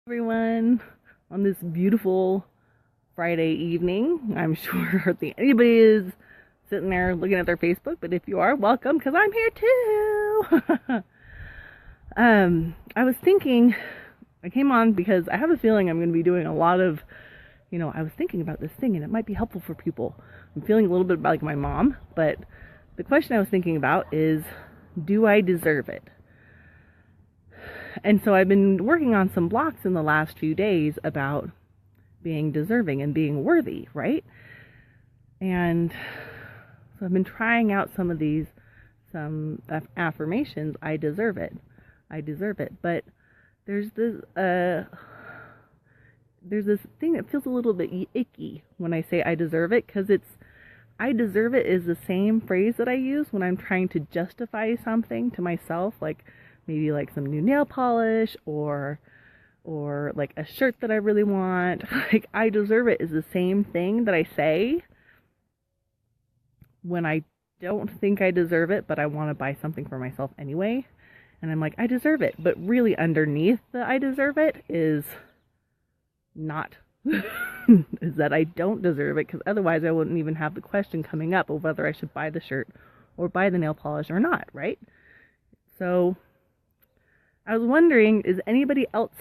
Everyone on this beautiful Friday evening. I'm sure hardly anybody is sitting there looking at their Facebook, but if you are, welcome because I'm here too. I was thinking, I came on because I have a feeling I'm going to be doing a lot of, I was thinking about this thing and it might be helpful for people. I'm feeling a little bit like my mom, but the question I was thinking about is, do I deserve it? And so I've been working on some blocks in the last few days about being deserving and being worthy, right? And so I've been trying out some affirmations. I deserve it. I deserve it. But there's this thing that feels a little bit icky when I say I deserve it, because I deserve it is the same phrase that I use when I'm trying to justify something to myself, like maybe like some new nail polish or like a shirt that I really want. Like, I deserve it is the same thing that I say when I don't think I deserve it, but I want to buy something for myself anyway. And I'm like, I deserve it. But really underneath the I deserve it is not, is that I don't deserve it, because otherwise I wouldn't even have the question coming up of whether I should buy the shirt or buy the nail polish or not, right? So I was wondering, does anybody else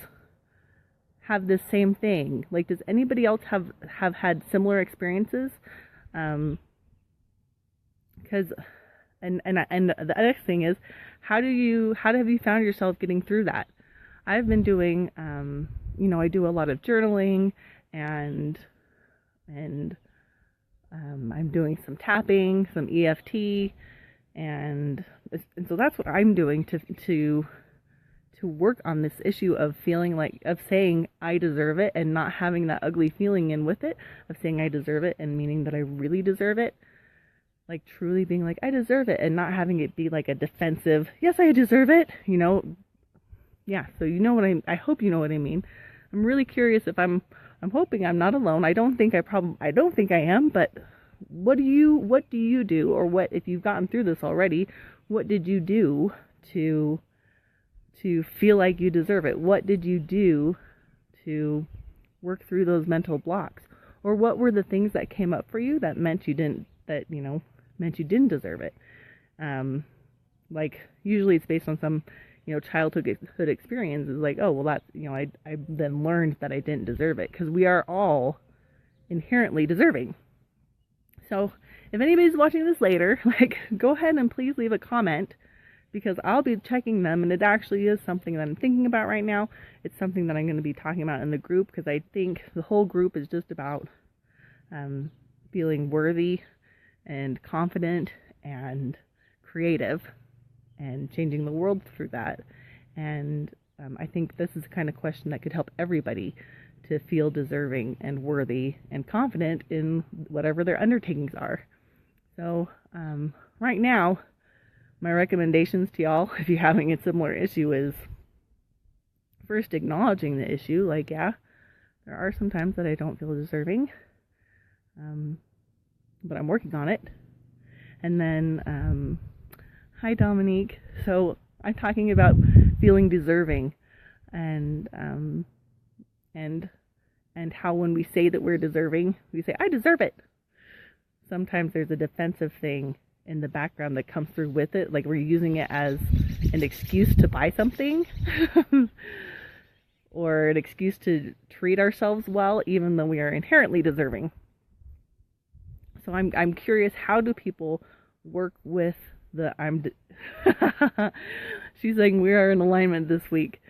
have this same thing? Like, does anybody else have had similar experiences? Because and the next thing is, how have you found yourself getting through that? I've been doing I do a lot of journaling, and I'm doing some tapping, some EFT, and so that's what I'm doing to work on this issue of feeling like, of saying I deserve it and not having that ugly feeling in with it, of saying I deserve it and meaning that I really deserve it, like truly being like I deserve it, and not having it be like a defensive, yes, I deserve it, yeah. So I hope you know what I mean. I'm really curious if I'm hoping I'm not alone. I don't think I am, but what do you do, or what, if you've gotten through this already, what did you do to feel like you deserve it? What did you do to work through those mental blocks? Or what were the things that came up for you that meant you didn't deserve it? Like, usually it's based on some, childhood experience. Is like, oh, well, that's, I then learned that I didn't deserve it, because we are all inherently deserving. So if anybody's watching this later, like, go ahead and please leave a comment, because I'll be checking them, and it actually is something that I'm thinking about right now. It's something that I'm going to be talking about in the group, because I think the whole group is just about feeling worthy and confident and creative and changing the world through that. And I think this is the kind of question that could help everybody to feel deserving and worthy and confident in whatever their undertakings are. So right now, my recommendations to y'all, if you're having a similar issue, is first acknowledging the issue. Like, yeah, there are some times that I don't feel deserving, but I'm working on it. And then, hi Dominique. So I'm talking about feeling deserving, and how when we say that we're deserving, we say I deserve it. Sometimes there's a defensive thing in the background that comes through with it, like we're using it as an excuse to buy something or an excuse to treat ourselves well, even though we are inherently deserving. So I'm curious, how do people work with the she's saying we are in alignment this week.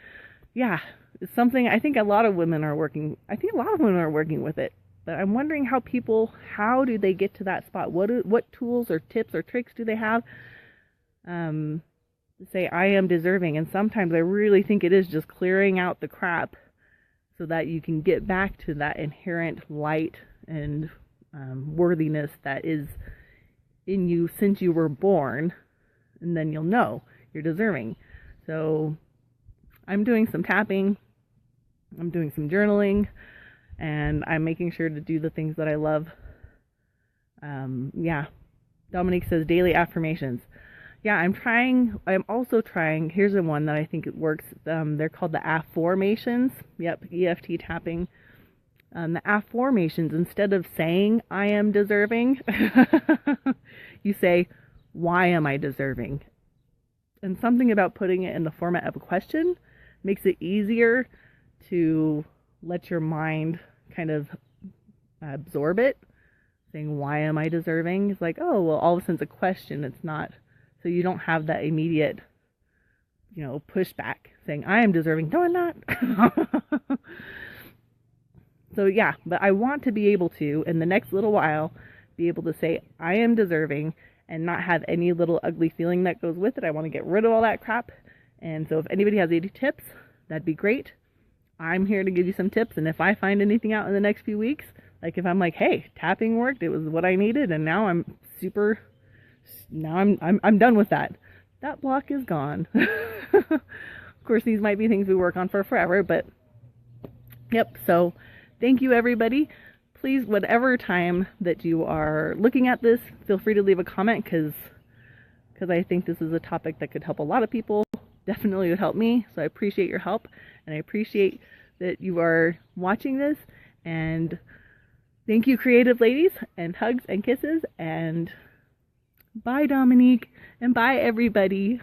Yeah, it's something I think a lot of women are working with it. But I'm wondering how do they get to that spot? What tools or tips or tricks do they have to say I am deserving? And sometimes I really think it is just clearing out the crap so that you can get back to that inherent light and worthiness that is in you since you were born, and then you'll know you're deserving. So I'm doing some tapping, I'm doing some journaling, and I'm making sure to do the things that I love. Yeah. Dominique says daily affirmations. yeah, I'm also trying, here's the one that I think it works. They're called the affirmations. Yep, EFT tapping. The affirmations, instead of saying, I am deserving, you say, why am I deserving? And something about putting it in the format of a question makes it easier to let your mind kind of absorb it. Saying, why am I deserving? It's like, oh, well, all of a sudden it's a question. It's not, so you don't have that immediate, pushback saying, I am deserving. No, I'm not. So yeah, but I want to be able to, in the next little while, be able to say, I am deserving and not have any little ugly feeling that goes with it. I want to get rid of all that crap. And so if anybody has any tips, that'd be great. I'm here to give you some tips. And if I find anything out in the next few weeks, like if I'm like, hey, tapping worked, it was what I needed, and now I'm done with that. That block is gone. Of course, these might be things we work on for forever, but yep. So thank you, everybody. Please, whatever time that you are looking at this, feel free to leave a comment because I think this is a topic that could help a lot of people. Definitely would help me. So I appreciate your help, and I appreciate that you are watching this. And thank you, creative ladies, and hugs and kisses. And bye, Dominique, and bye, everybody.